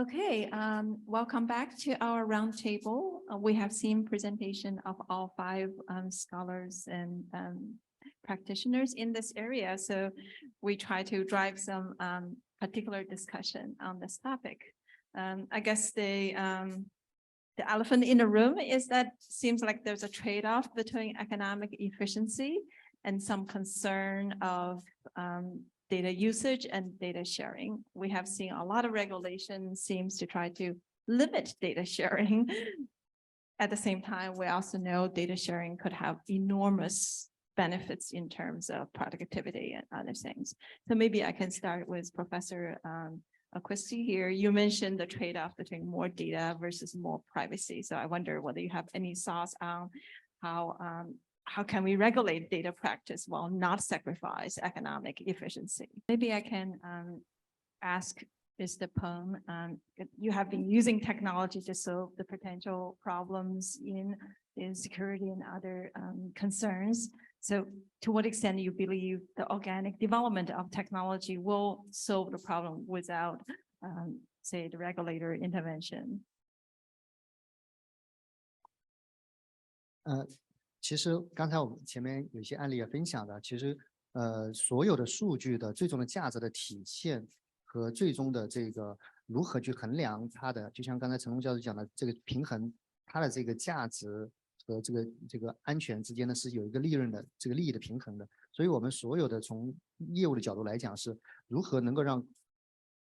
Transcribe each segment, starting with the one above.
Okay, welcome back to our roundtable. We have seen presentation of all five scholars and practitioners in this area. So we try to drive some particular discussion on this topic. I guess the elephant in the room is that seems like there's a trade-off between economic efficiency and some concern of data usage and data sharing. We have seen a lot of regulation seems to try to limit data sharing. At the same time, we also know data sharing could have enormous benefits in terms of productivity and other things. So maybe I can start with Professor Acquisti here. You mentioned the trade-off between more data versus more privacy. So I wonder whether you have any thoughts on how can we regulate data practice while not sacrifice economic efficiency? Maybe I can ask Mr. Peng, you have been using technology to solve the potential problems in security and other concerns. So to what extent do you believe the organic development of technology will solve the problem without, say, the regulator intervention? 其实刚才我们前面有些案例也分享的，其实所有的数据的最终的价值的体现和最终的这个如何去衡量它的，就像刚才陈龙教授讲的这个平衡，它的这个价值和这个安全之间呢是有一个利润的这个利益的平衡的。所以我们所有的从业务的角度来讲，是如何能够让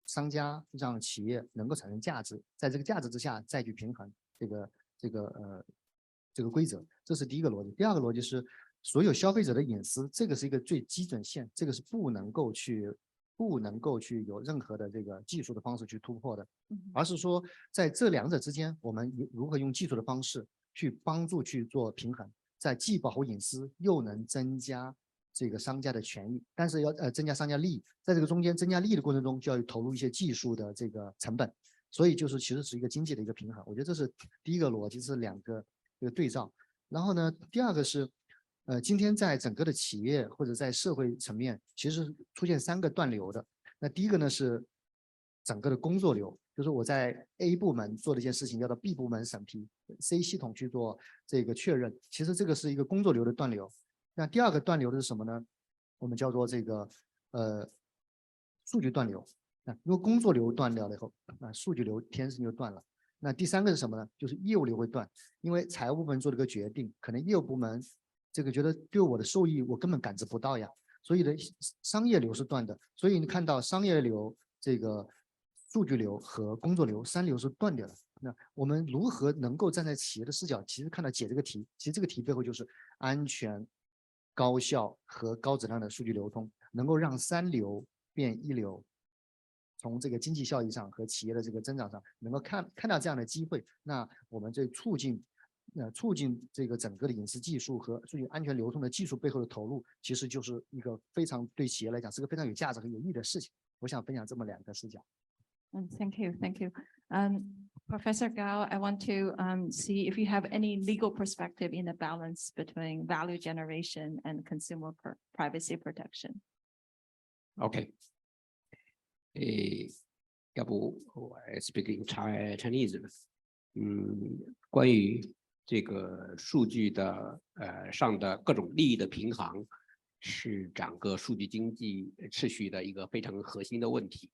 商家让企业能够产生价值，在这个价值之下再去平衡这个规则，这是第一个逻辑。第二个逻辑是所有消费者的隐私，这个是一个最基准线，这个是不能够去有任何的这个技术的方式去突破的，而是说在这两者之间，我们如何用技术的方式去帮助去做平衡，在既保护隐私又能增加这个商家的权益，但是要增加商家利益，在这个中间增加利益的过程中，就要投入一些技术的这个成本，所以就是其实是一个经济的一个平衡。我觉得这是第一个逻辑，是两个一个对照。然后呢，第二个是，今天在整个的企业或者在社会层面，其实出现3个断流的。那第一个呢是整个的工作流，就是我在 A 部门做的一件事情，要到 B 部门审批 ，C 系统去做这个确认。其实这个是一个工作流的断流。那第二个断流的是什么呢？我们叫做这个数据断流。那如果工作流断掉了以后，数据流天生就断了。那第3个是什么呢？就是业务流会断，因为财务部门做了个决定，可能业务部门这个觉得对我的收益我根本感知不到呀，所以的商业流是断的。所以你看到商业流、这个数据流和工作流3流是断掉的。那我们如何能够站在企业的视角，其实看到解这个题，其实这个题背后就是安全、高效和高质量的数据流通，能够让3流变1流。从这个经济效益上和企业的这个增长上，能够看到这样的机会，那我们这促进这个整个的隐私技术和数据安全流通的技術背后的投入，其实就是一个非常对企业来讲是个非常有价值和有意义的事情。我想分享这么2个视角。Thank you, thank you. Professor Gao, I want to see if you have any legal perspective in the balance between value generation and consumer privacy protection. Okay. 要不我 speak in Chinese。关于这个数据的上的各种利益的平衡，是整个数据经济秩序的一个非常核心的问题。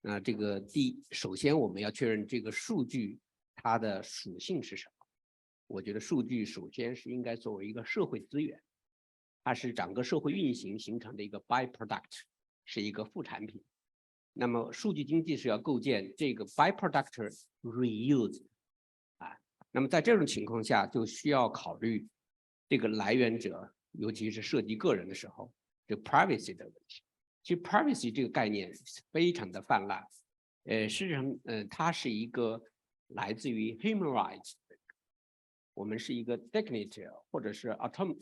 那这个首先我们要确认这个数据它的属性是什么。我觉得数据首先是应该作为一个社会资源，它是整个社会运行形成的一个 byproduct， 是一个副产品。那么数据经济是要构建这个 byproduct reuse 那么在这种情况下就需要考虑这个来源者，尤其是涉及个人的时候，这 privacy 的问题。其实 privacy 这个概念非常的泛滥，事实上它是一个来自于 human rights， 我们是一个 dignity 或者是 autonomy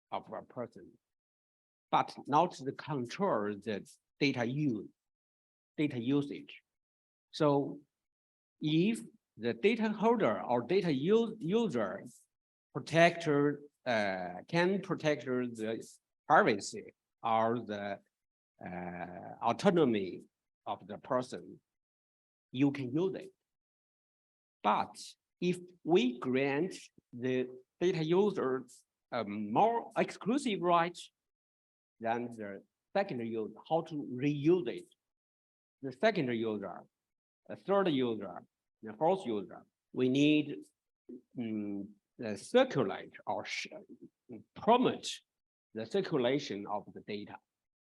of a person。But not to control the data usage. So if the data holder or data user can protect the privacy or the autonomy of the person, you can use it. But if we grant the data user a more exclusive right than the secondary user, how to reuse it, the secondary user, a third user, the fourth user, we need circulate or promote the circulation of the data,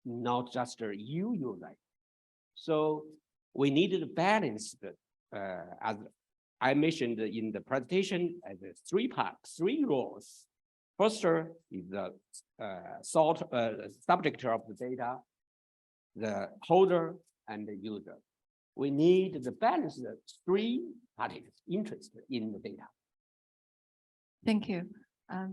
not just you use it. So we needed to balance as I mentioned in the presentation, as three roles. First is the subject of the data, the holder, and the user. We need to balance the three parties interested in the data. Thank you.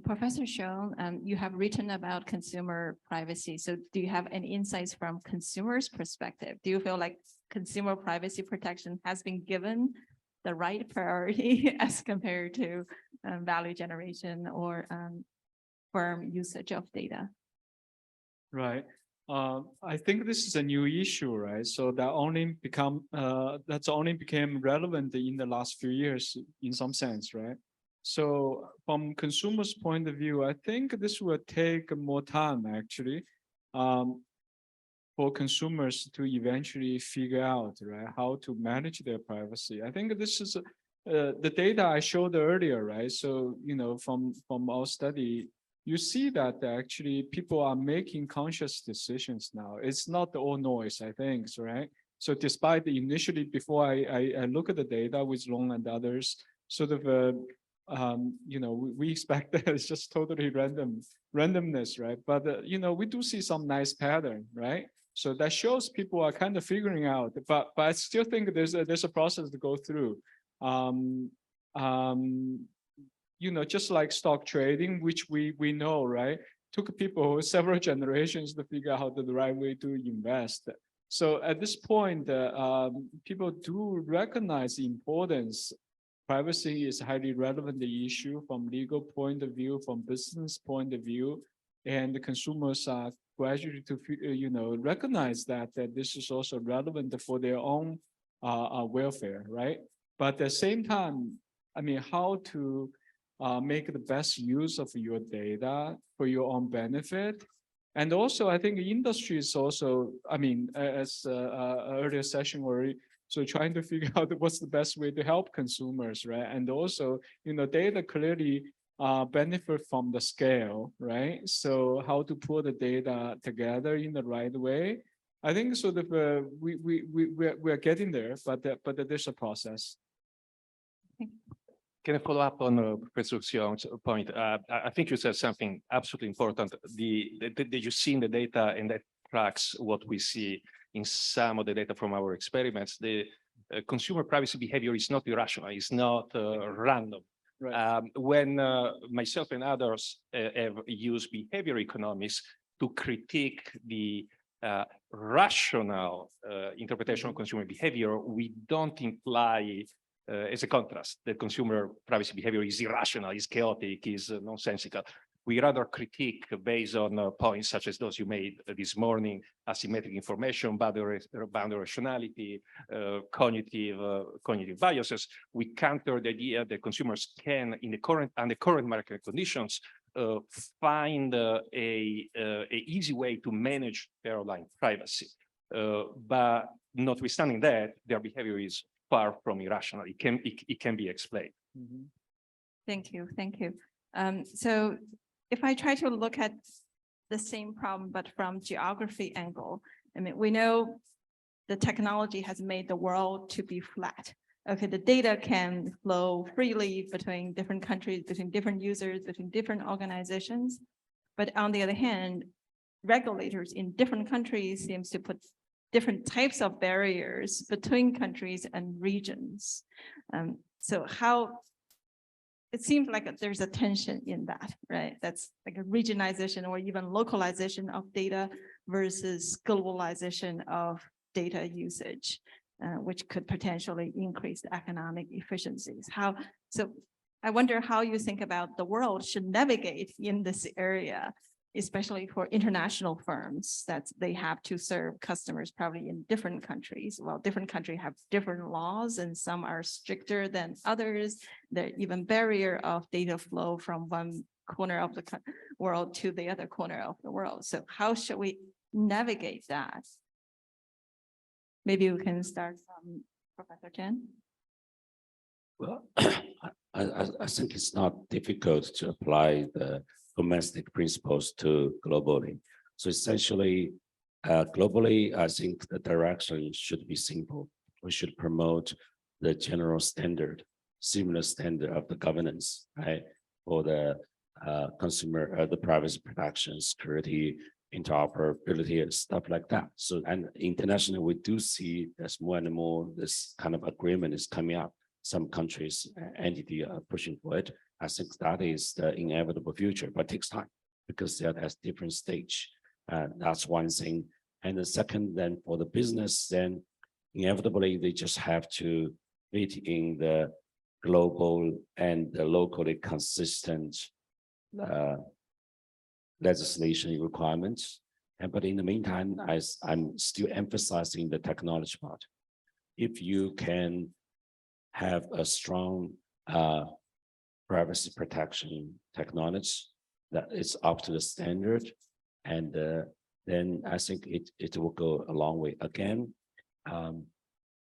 Professor Xiong, you have written about consumer privacy. So do you have any insights from consumers' perspective? Do you feel like consumer privacy protection has been given the right priority as compared to value generation or firm usage of data? Right. I think this is a new issue, right? So that only that's only became relevant in the last few years in some sense, right? So from consumers' point of view, I think this will take more time actually for consumers to eventually figure out, right, how to manage their privacy. I think this is the data I showed earlier, right? So, you know, from our study, you see that actually people are making conscious decisions now. It's not all noise, I think, right? So despite initially, before I look at the data with Long and others, sort of, you know, we expect that it's just totally randomness, right? But, you know, we do see some nice pattern, right? So that shows people are kind of figuring out, but I still think there's a process to go through. You know, just like stock trading, which we know, right, took people several generations to figure out the right way to invest. So at this point, people do recognize the importance. Privacy is a highly relevant issue from legal point of view, from business point of view, and the consumers are gradually to, you know, recognize that this is also relevant for their own welfare, right? But at the same time, I mean, how to make the best use of your data for your own benefit. And also, I think industry is also, I mean, as earlier session already, so trying to figure out what's the best way to help consumers, right? And also, you know, data clearly benefit from the scale, right? So how to put the data together in the right way. I think sort of we're getting there, but there's a process. Can I follow up on Professor Xiong's point? I think you said something absolutely important. You see in the data, and that tracks what we see in some of the data from our experiments. The consumer privacy behavior is not irrational. It's not random. Right. When myself and others have used behavior economics to critique the rational interpretation of consumer behavior, we don't imply as a contrast that consumer privacy behavior is irrational, is chaotic, is nonsensical. We rather critique based on points such as those you made this morning: asymmetric information, boundary rationality, cognitive biases. We counter the idea that consumers can, under current market conditions, find a easy way to manage their online privacy. But notwithstanding that, their behavior is far from irrational. It can be explained. Mm-hmm. Thank you. So if I try to look at the same problem, but from geography angle, I mean, we know the technology has made the world to be flat. Okay, the data can flow freely between different countries, between different users, between different organizations. But on the other hand, regulators in different countries seems to put different types of barriers between countries and regions. So how it seems like there's a tension in that, right? That's like a regionalization or even localization of data versus globalization of data usage, which could potentially increase the economic efficiencies. So I wonder how you think about the world should navigate in this area especially for international firms, that they have to serve customers probably in different countries. Well, different countries have different laws and some are stricter than others. There even barrier of data flow from one corner of the world to the other corner of the world. So how should we navigate that? Maybe we can start from Professor Chen. Well, I think it's not difficult to apply the domestic principles to globally. So essentially, globally, I think the direction should be simple. We should promote the general standard, similar standard of the governance, right? For the consumer, the privacy protection, security, interoperability, and stuff like that. So, and internationally, we do see there's more and more this kind of agreement is coming up. Some countries, entity are pushing for it. I think that is the inevitable future, but it takes time because they're at different stage. That's one thing. And the second, then for the business, then inevitably they just have to fit in the global and the locally consistent legislation requirements. But in the meantime, I'm still emphasizing the technology part. If you can have a strong privacy protection technology that is up to the standard, and then I think it will go a long way. Again,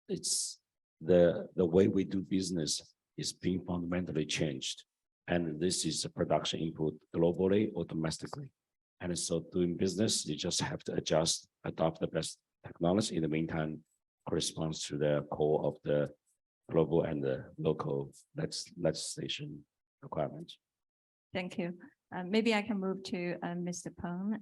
it's the way we do business is being fundamentally changed, and this is a production input globally or domestically. And so doing business, you just have to adjust, adopt the best technology. In the meantime, corresponds to the core of the global and the local legislation requirements. Thank you. Maybe I can move to Mr. Peng.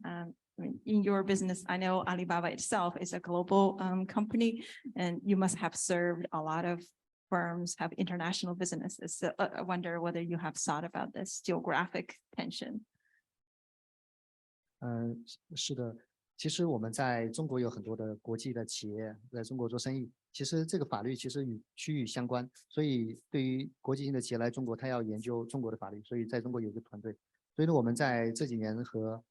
In your business, I know Alibaba itself is a global company, and you must have served a lot of firms, have international businesses. So I wonder whether you have thought about this geographic tension. 是的，其实我们在中国有很多的国际的企业在中国做生意，其实这个法律其实与区域相关，所以对于国际性的企业来中国，他要研究中国的法律，所以在中国有一个团队。所以呢，我们在这几年和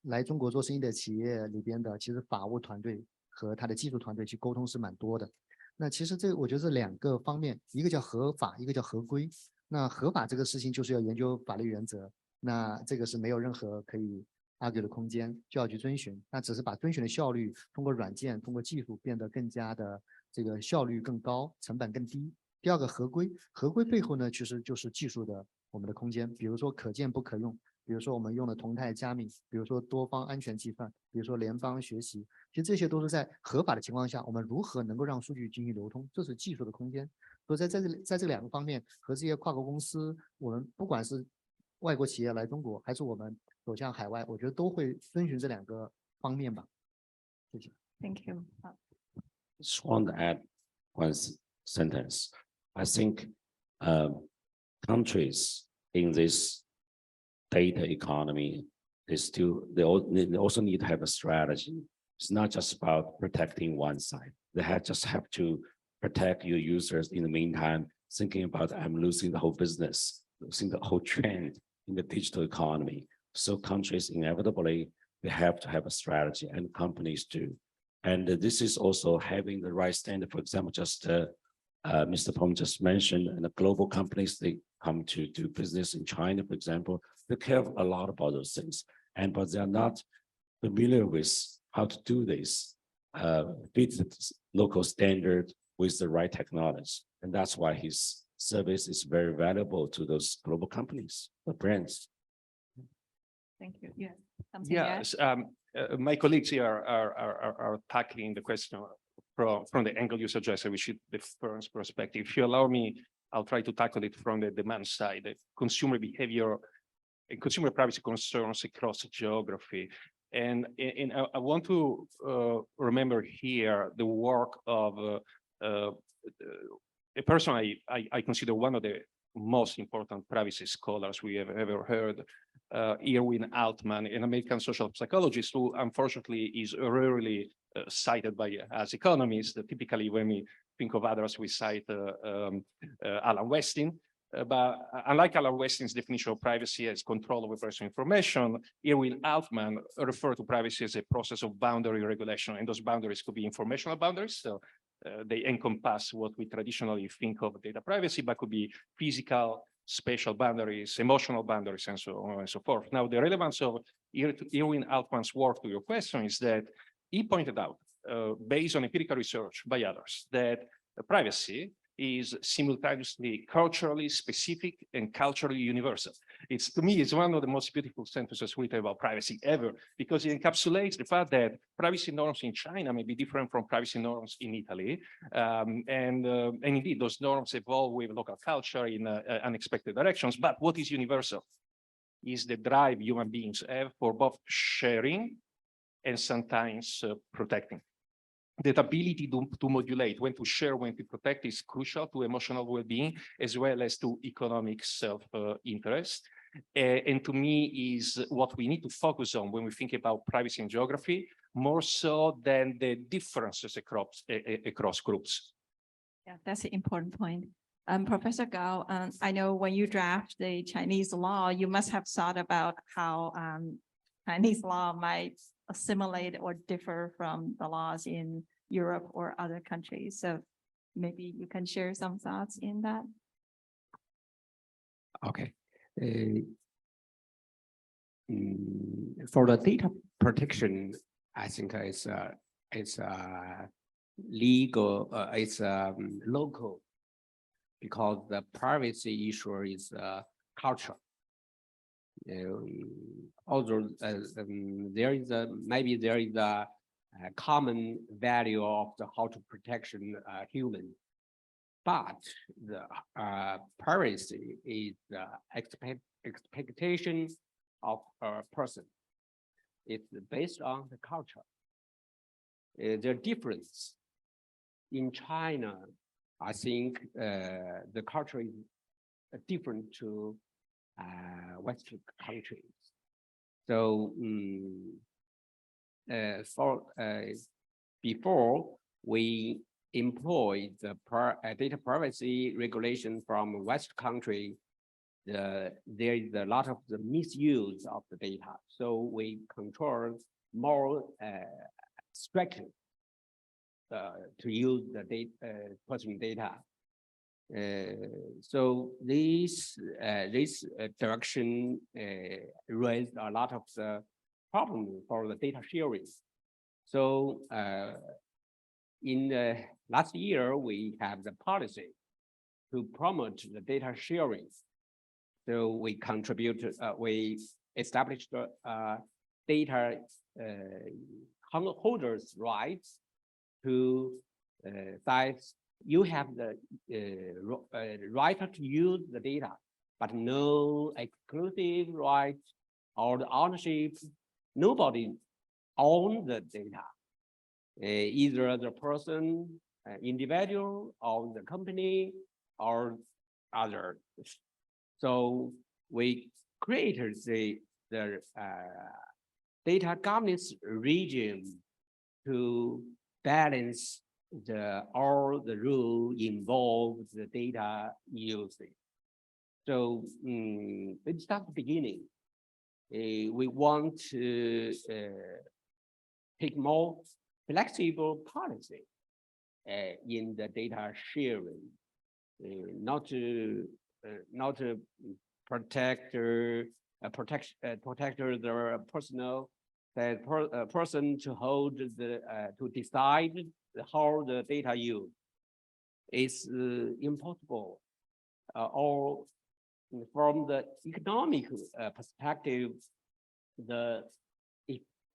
来中国做生意的企业里边的，其实法务团队和他的技术团队去沟通是蛮多的。那其实我觉得这两个方面，一个叫合法，一个叫合规。那合法这个事情就是要研究法律原则。那这个是没有任何可以 argue 的空间，就要去遵循。那只是把遵循的效率通过软件、通过技术变得更加的这个效率更高，成本更低。第二个合规，合规背后呢，其实就是技术的我们的空间，比如说可见不可用，比如说我们用的同态加密，比如说多方安全计算，比如说联邦学习，其实这些都是在合法的情况下，我们如何能够让数据进行流通，这是技术的空间。所以在这两个方面，和这些跨国公司，我们不管是外国企业来中国，还是我们走向海外，我觉得都会遵循这两个方面吧。谢谢。Thank you. Just want to add one sentence. I think countries in this data economy, they also need to have a strategy. It's not just about protecting one side. They just have to protect your users in the meantime, thinking about I'm losing the whole business, losing the whole trend in the digital economy. So countries inevitably, they have to have a strategy, and companies do. And this is also having the right standard. For example, just Mr. Peng just mentioned, and the global companies, they come to do business in China, for example, they care a lot about those things. But they're not familiar with how to do this, fit the local standard with the right technology. And that's why his service is very valuable to those global companies, the brands. Thank you. Yeah. Yes, my colleagues here are tackling the question from the angle you suggested, which is the firm's perspective. If you allow me, I'll try to tackle it from the demand side, the consumer behavior and consumer privacy concerns across geography. And I want to remember here the work of a person I consider one of the most important privacy scholars we have ever heard, Irwin Altman, an American social psychologist who unfortunately is rarely cited by us economists. Typically, when we think of others, we cite Alan Westin. But unlike our Western's definition of privacy as control over personal information, Irwin Altman referred to privacy as a process of boundary regulation, and those boundaries could be informational boundaries. So they encompass what we traditionally think of data privacy, but could be physical, spatial boundaries, emotional boundaries, and so on and so forth. Now, the relevance of Irwin Altman's work to your question is that he pointed out, based on empirical research by others, that privacy is simultaneously culturally specific and culturally universal. To me, it's one of the most beautiful sentences written about privacy ever, because it encapsulates the fact that privacy norms in China may be different from privacy norms in Italy. And indeed, those norms evolve with local culture in unexpected directions. But what is universal is the drive human beings have for both sharing and sometimes protecting. That ability to modulate when to share, when to protect is crucial to emotional well-being as well as to economic self-interest. And to me is what we need to focus on when we think about privacy and geography, more so than the differences across groups. Yeah, that's an important point. Professor Gao, I know when you draft the Chinese law, you must have thought about how Chinese law might assimilate or differ from the laws in Europe or other countries. So maybe you can share some thoughts in that. Okay. For the data protection, I think it's legal, it's local, because the privacy issue is cultural. Although there is maybe there is a common value of how to protection human, but the privacy is the expectation of a person. It's based on the culture. The difference in China, I think the culture is different to Western countries. So before we employ the data privacy regulation from West country, there is a lot of the misuse of the data. So we control more strictly to use the personal data. So this direction raised a lot of the problems for the data sharing. So in last year, we have the policy to promote the data sharing. So we contributed, we established data holders' rights to sites. You have the right to use the data, but no exclusive right or the ownership. Nobody owns the data, either the person, individual, or the company, or other. So we created the data governance regime to balance all the rules involved the data usage. So it's not the beginning. We want to take more flexible policy in the data sharing, not to protect the personal person to hold the to decide how the data used. It's impossible, or from the economic perspective, the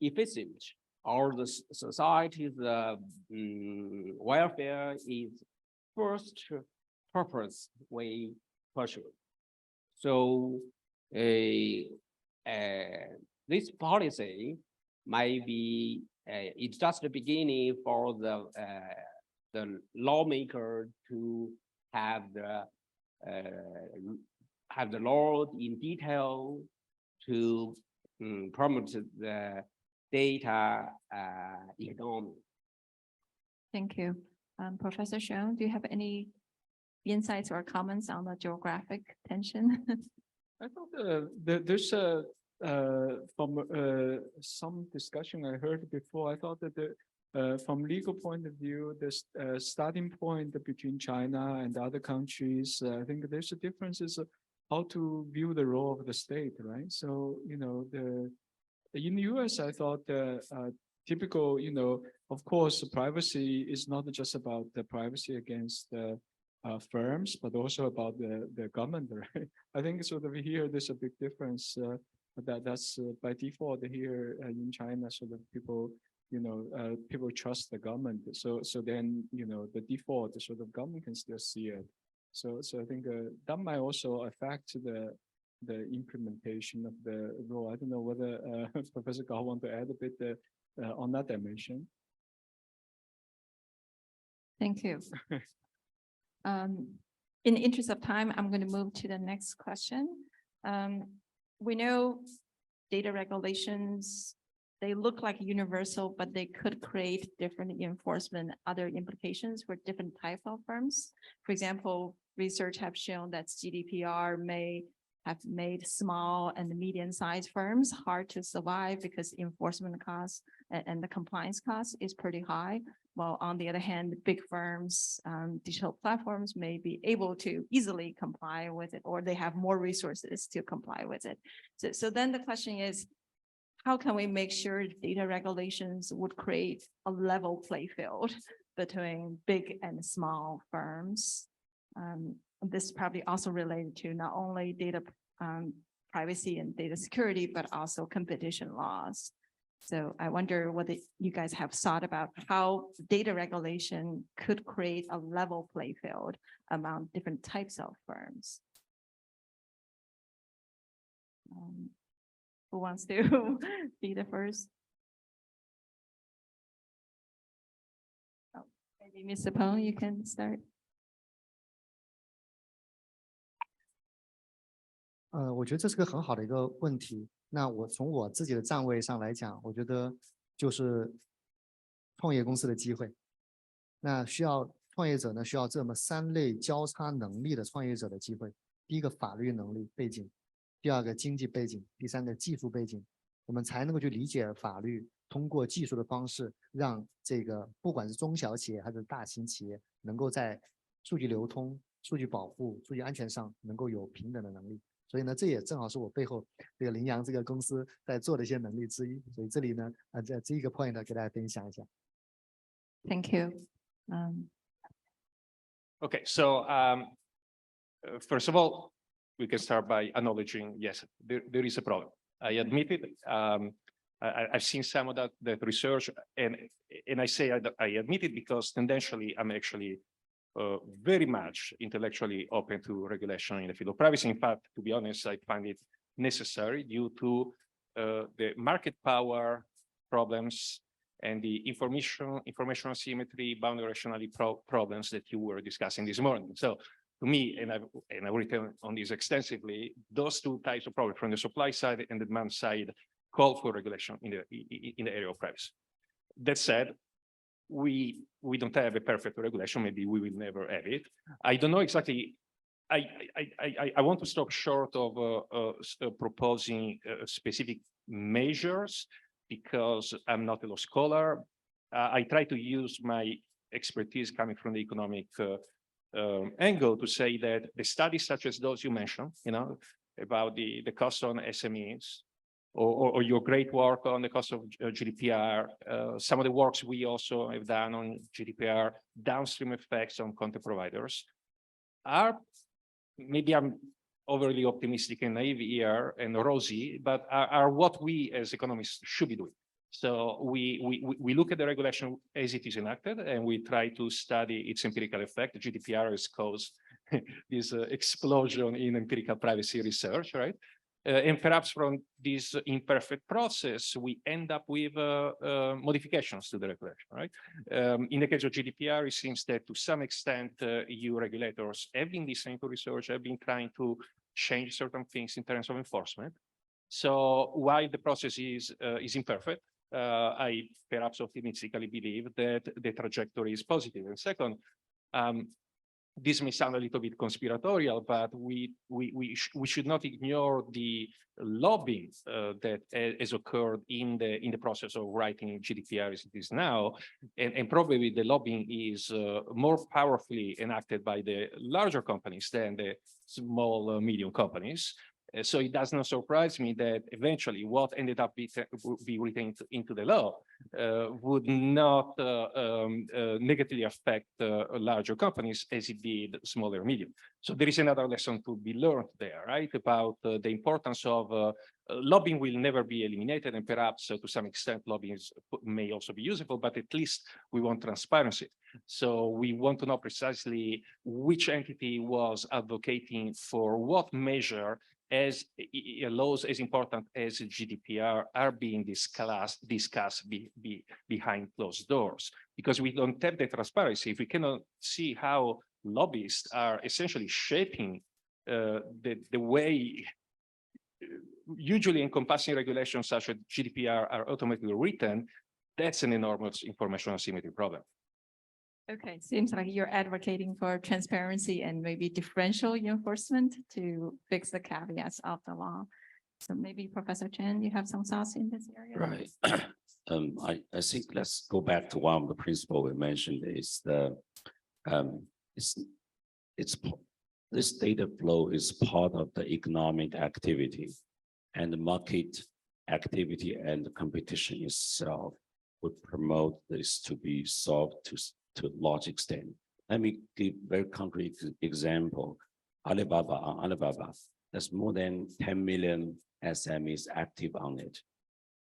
efficient or the society's welfare is first purpose we pursue. So this policy might be it's just the beginning for the lawmaker to have the law in detail to promote the data economy. Thank you. Professor Xiong, do you have anything insights or comments on the geographic tension? I thought there's from some discussion I heard before. I thought that from legal point of view, the starting point between China and other countries, I think there's a difference is how to view the role of the state, right? So in the US, I thought typical, of course, privacy is not just about the privacy against the firms, but also about the government, right? I think sort of here, there's a big difference. That's by default here in China, sort of people, people trust the government. So then, the default, the sort of government can still see it. So I think that might also affect the implementation of the law. I don't know whether Professor Gao want to add a bit on that dimension. Thank you. In the interest of time, I'm going to move to the next question. We know data regulations, they look like universal, but they could create different enforcement, other implications for different type of firms. For example, research have shown that GDPR may have made small and medium-sized firms hard to survive because enforcement costs and the compliance cost is pretty high. While on the other hand, big firms, digital platforms may be able to easily comply with it, or they have more resources to comply with it. So then the question is, how can we make sure data regulations would create a level play field between big and small firms? This is probably also related to not only data privacy and data security, but also competition laws. So I wonder whether you guys have thought about how data regulation could create a level play field among different types of firms. Who wants to be the first? Oh, maybe Mr. Peng, you can start. 我觉得这是个很好的一个问题。那我从我自己的站位上来讲，我觉得就是创业公司的机会。那创业者呢，需要这么3类交叉能力的创业者的机会。第一个法律能力背景，第二个经济背景，第三个技术背景，我们才能够去理解法律，通过技术的方式，让这个不管是中小企业还是大型企业，能够在数据流通、数据保护、数据安全上能够有平等的能力。所以呢，这也正好是我背后这个羚羊这个公司在做的一些能力之一。所以这里呢，这一个 point 给大家分享一下。Thank you. Okay, so first of all, we can start by acknowledging, yes, there is a problem. I admit it. I've seen some of that research, and I say I admit it because tendentially I'm actually very much intellectually open to regulation in the field of privacy. In fact, to be honest, I find it necessary due to the market power problems and the information asymmetry, boundary rationality problems that you were discussing this morning. So to me, and I've written on this extensively, those two types of problems from the supply side and the demand side call for regulation in the area of privacy. That said, we don't have a perfect regulation. Maybe we will never have it. I don't know exactly. I want to stop short of proposing specific measures because I'm not a law scholar. I try to use my expertise coming from the economic angle to say that the studies such as those you mentioned, about the cost on SMEs, or your great work on the cost of GDPR, some of the works we also have done on GDPR, downstream effects on content providers, are, maybe I'm overly optimistic and naive here and rosy, but are what we as economists should be doing. So we look at the regulation as it is enacted, and we try to study its empirical effect. GDPR has caused this explosion in empirical privacy research, right? And perhaps from this imperfect process, we end up with modifications to the regulation, right? In the case of GDPR, it seems that to some extent, EU regulators have been listening to research, have been trying to change certain things in terms of enforcement. So while the process is imperfect, I perhaps optimistically believe that the trajectory is positive. And second, this may sound a little bit conspiratorial, but we should not ignore the lobbying that has occurred in the process of writing GDPR as it is now, and probably the lobbying is more powerfully enacted by the larger companies than the small medium companies. So it does not surprise me that eventually what ended up be written into the law would not negatively affect larger companies as it did smaller medium. So there is another lesson to be learned there, right? About the importance of lobbying will never be eliminated, and perhaps to some extent lobbying may also be useful, but at least we want transparency. So we want to know precisely which entity was advocating for what measure, as laws as important as GDPR are being discussed behind closed doors, because we don't have the transparency. If we cannot see how lobbyists are essentially shaping the way usually encompassing regulations such as GDPR are automatically written, that's an enormous information asymmetry problem. Okay, seems like you're advocating for transparency and maybe differential enforcement to fix the caveats of the law. So maybe Professor Chen, you have some thoughts in this area? Right. I think let's go back to one of the principles we mentioned is the this data flow is part of the economic activity, and the market activity and the competition itself would promote this to be solved to a large extent. Let me give a very concrete example. Alibaba, there's more than 10 million SMEs active on it.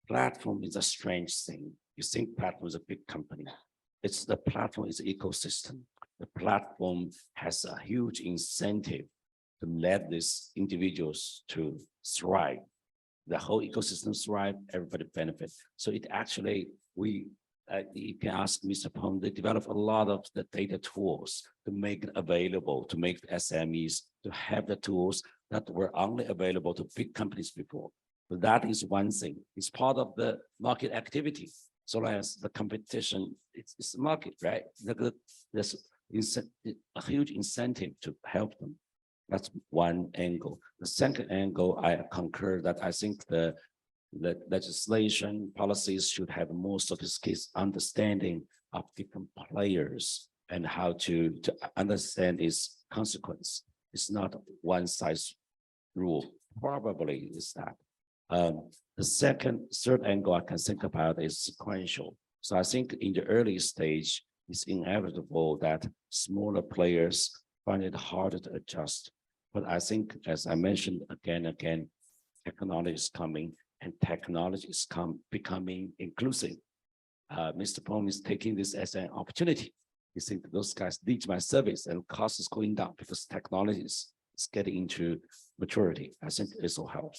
Platform is a strange thing. You think platform is a big company. It's the platform is an ecosystem. The platform has a huge incentive to let these individuals to thrive. The whole ecosystem thrive, everybody benefit. So it actually, you can ask Mr. Peng, they develop a lot of the data tools to make it available, to make SMEs to have the tools that were only available to big companies before. But that is one thing. It's part of the market activity. So as the competition, it's the market, right? There's a huge incentive to help them. That's one angle. The second angle, I concur that I think the legislation policies should have more sophisticated understanding of different players and how to understand its consequence. It's not one size rule. Probably is that. The third angle I can think about is sequential. So I think in the early stage, it's inevitable that smaller players find it harder to adjust. But I think, as I mentioned again, technology is coming, and technology is becoming inclusive. Mr. Peng is taking this as an opportunity. You think those guys need my service and cost is going down because technology is getting into maturity. I think this will help.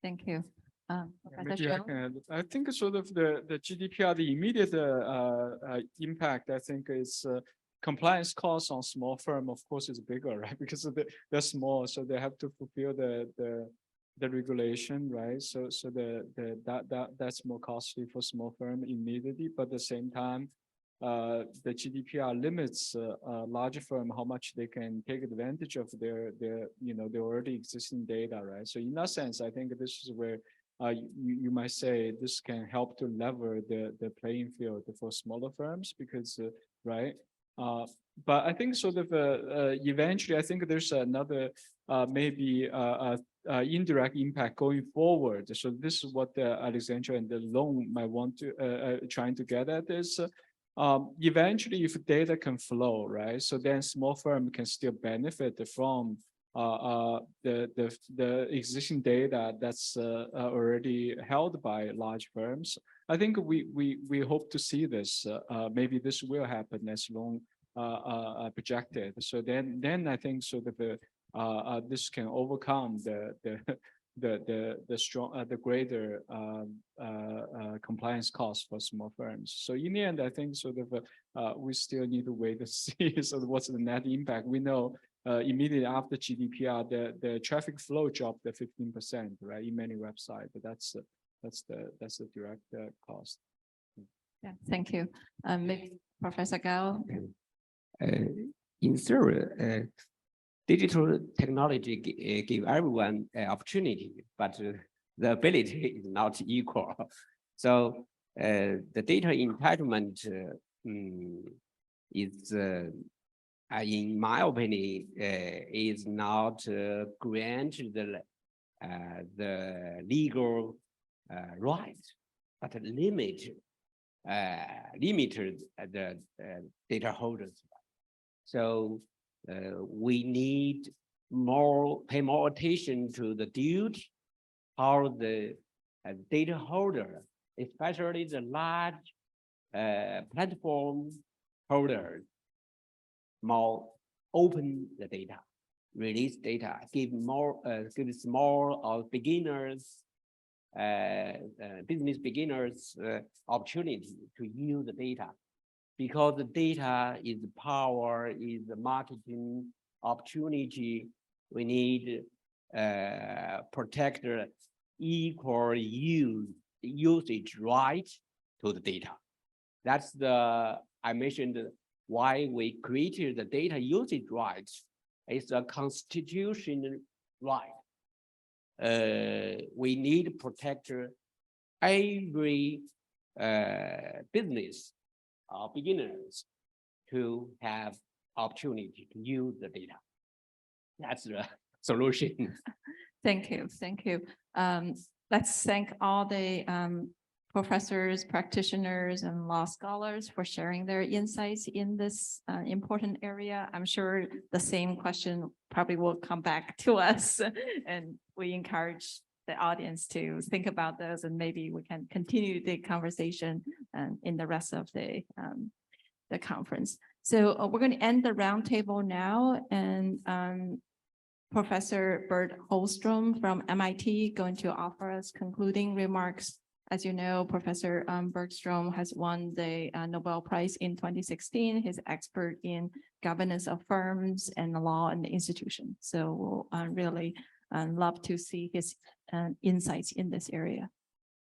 Thank you. Maybe I think sort of the GDPR, the immediate impact, I think is compliance costs on small firm, of course, is bigger, right? Because they're small, so they have to fulfill the regulation, right? So that's more costly for small firm immediately, but at the same time, the GDPR limits larger firm how much they can take advantage of their already existing data, right? So in that sense, I think this is where you might say this can help to lever the playing field for smaller firms because right. But I think sort of eventually, I think there's another maybe indirect impact going forward. So this is what Alessandro and the loan might want to trying to get at is eventually if data can flow, right? So then small firm can still benefit from the existing data that's already held by large firms. I think we hope to see this. Maybe this will happen as long projected. So then I think sort of this can overcome the greater compliance costs for small firms. So in the end, I think sort of we still need to wait to see sort of what's the net impact. We know immediately after GDPR, the traffic flow dropped to 15%, right, in many websites. But that's the direct cost. Yeah, thank you. Maybe Professor Gao. in theory, digital technology give everyone an opportunity, but the ability is not equal. So the data entitlement is, in my opinion, is not granted the legal right, but limited the data holders. So we need pay more attention to the duty how the data holder, especially the large platform holders, more open the data, release data, give small or beginners, business beginners opportunity to use the data, because the data is power, is the marketing opportunity. We need protect equal usage right to the data. That's I mentioned why we created the data usage rights. It's a constitutional right. We need to protect every business beginners to have opportunity to use the data. That's the solution. Thank you. Thank you. Let's thank all the professors, practitioners, and law scholars for sharing their insights in this important area. I'm sure the same question probably will come back to us, and we encourage the audience to think about those, and maybe we can continue the conversation in the rest of the conference. So we're going to end the roundtable now, and Professor Bert Holstrom from MIT going to offer us concluding remarks. As you know, Professor Bergstrom has won the Nobel Prize in 2016. He's expert in governance of firms and the law and the institution. So we'll really love to see his insights in this area.